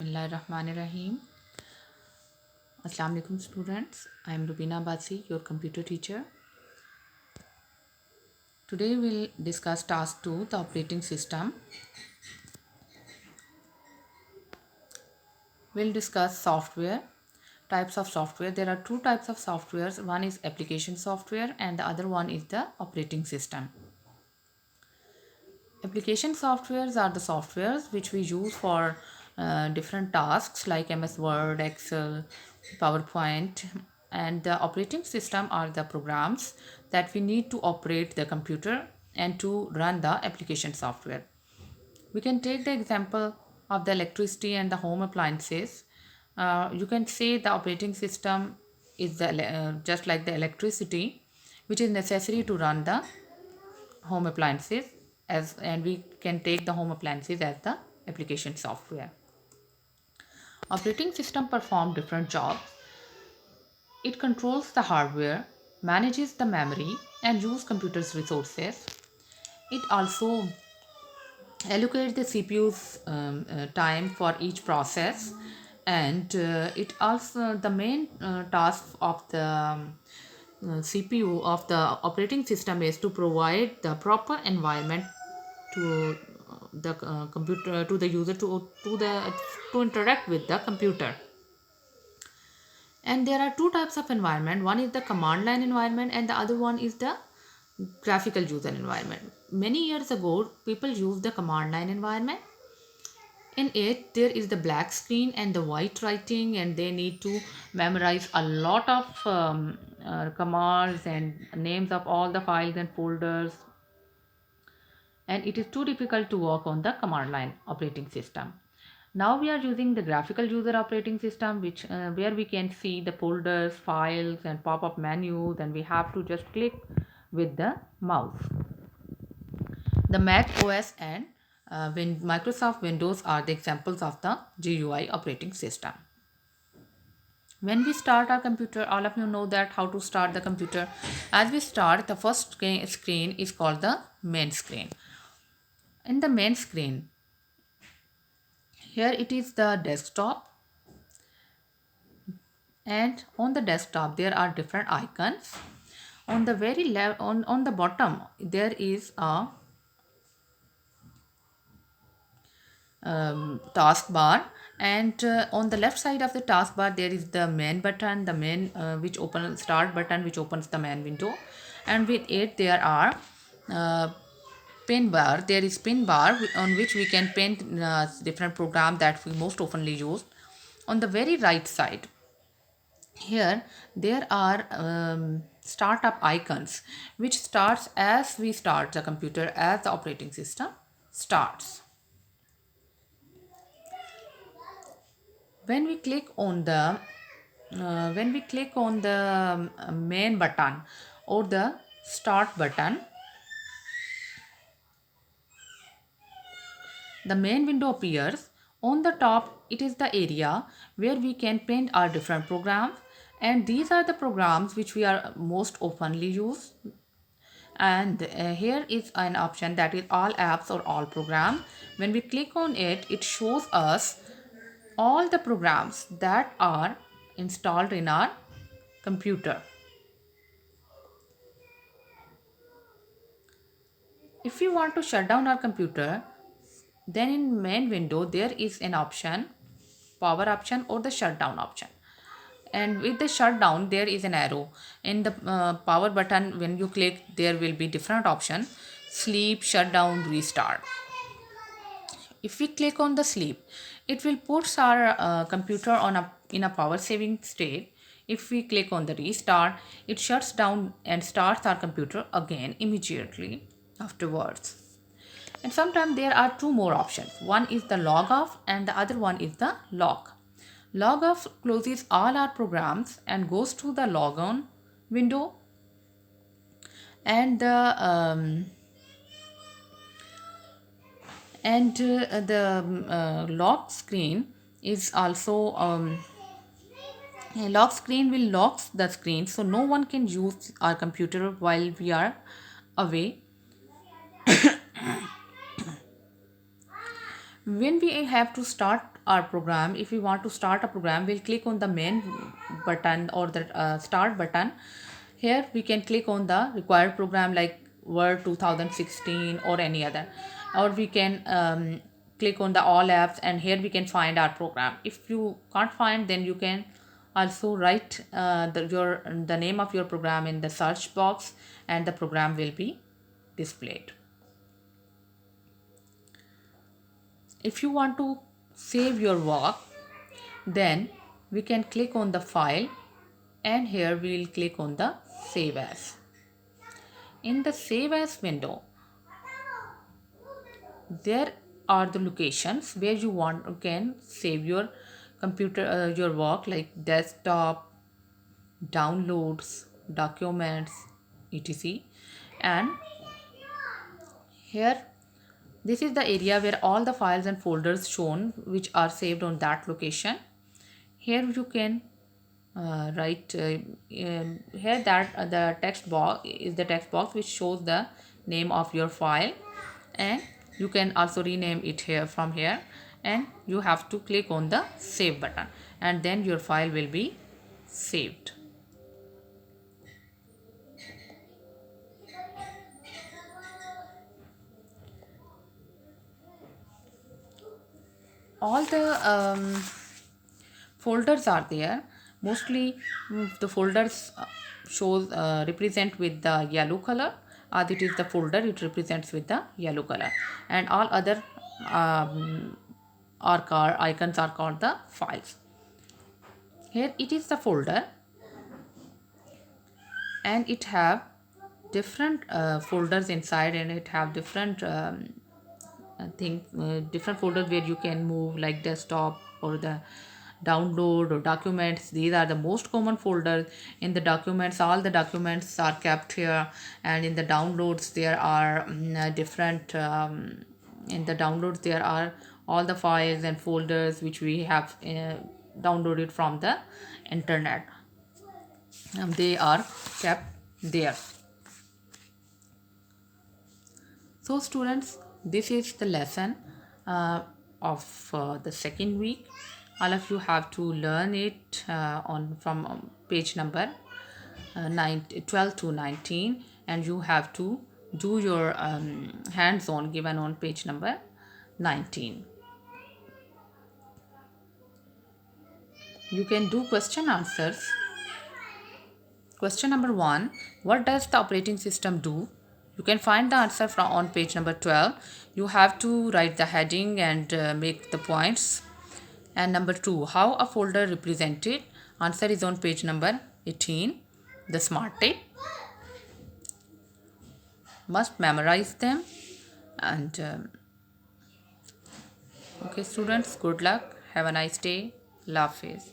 Bismillahirrahmanirrahim. Assalamu alaikum students. I am Rubina Basi, your computer teacher. Today we'll discuss task 2, the operating system. We'll discuss software, types of software. There are two types of softwares. One is application software and the other one is the operating system. Application softwares are the softwares which we use for different tasks like MS Word, Excel, PowerPoint, and the operating system are the programs that we need to operate the computer and to run the application software. We can take the example of the electricity and the home appliances. You can say the operating system is just like the electricity, which is necessary to run the home appliances, as and we can take the home appliances as the application software. Operating system perform different jobs. It controls the hardware, manages the memory and use computers resources. It also allocates the CPU's time for each process, and it also the main task of the CPU of the operating system is to provide the proper environment to the computer, to the user, to interact with the computer. And there are two types of environment. One is the command line environment and the other one is the graphical user environment. Many years ago people used the command line environment. In it there is the black screen and the white writing, and they need to memorize a lot of commands and names of all the files and folders, and it is too difficult to work on the command line operating system. Now we are using the graphical user operating system, which where we can see the folders, files and pop-up menus, and we have to just click with the mouse. The Mac OS and Microsoft Windows are the examples of the GUI operating system. When we start our computer, all of you know that how to start the computer. As we start, the first screen is called the main screen. In the main screen, here it is the desktop, and on the desktop there are different icons. On the very left, on the bottom there is a taskbar, and on the left side of the taskbar there is the main button, the main which opens start button, which opens the main window, and with it there are uh, pin bar. There is pin bar on which we can pin different program that we most oftenly use. On the very right side, here there are startup icons which starts as we start the computer, as the operating system starts. When we click on the main button or the start button, the main window appears. On the top, it is the area where we can paint our different programs, and these are the programs which we are most oftenly use. And here is an option that is all apps or all programs. When we click on it, it shows us all the programs that are installed in our computer. If we want to shut down our computer, then in main window there is an option, power option or the shutdown option. And with the shutdown there is an arrow. In the power button, when you click, there will be different option: sleep, shutdown, restart. If we click on the sleep, it will put our computer on in a power saving state. If we click on the restart, it shuts down and starts our computer again immediately afterwards. And sometimes there are two more options. One is the log off and the other one is the lock. Log off closes all our programs and goes to the log on window, and the lock screen is also a lock screen will lock the screen, so no one can use our computer while we are away. When we have to start our program, if we want to start a program, we'll click on the main button or the start button. Here we can click on the required program like Word 2016 or any other, or we can click on the all apps, and here we can find our program. If you can't find, then you can also write the name of your program in the search box, and the program will be displayed. If you want to save your work, then we can click on the file, and here we will click on the save as. In the save as window, there are the locations where you can save your computer your work, like desktop, downloads, documents, etc. And here, this is the area where all the files and folders shown which are saved on that location. Here you can write here that the text box is the text box which shows the name of your file, and you can also rename it here from here, and you have to click on the save button, and then your file will be saved. All the folders are there. Mostly the folders shows represent with the yellow color, as it is the folder, it represents with the yellow color, and all other icons are called the files. Here it is the folder, and it have different folders inside, and it have different different folders where you can move, like desktop or the download or documents. These are the most common folders. In the documents, all the documents are kept here, and in the downloads there are different in the downloads there are all the files and folders which we have downloaded from the internet. They are kept there. So students, this is the lesson of the second week. All of you have to learn it on from page number 12 to 19, and you have to do your hands-on given on page number 19. You can do question answers. Question number 1, what does the operating system do? You can find the answer from on page number 12. You have to write the heading and make the points. And number 2, how a folder represented? Answer is on page number 18. The smart tip. Must memorize them. And okay students, good luck. Have a nice day. Allah Hafiz.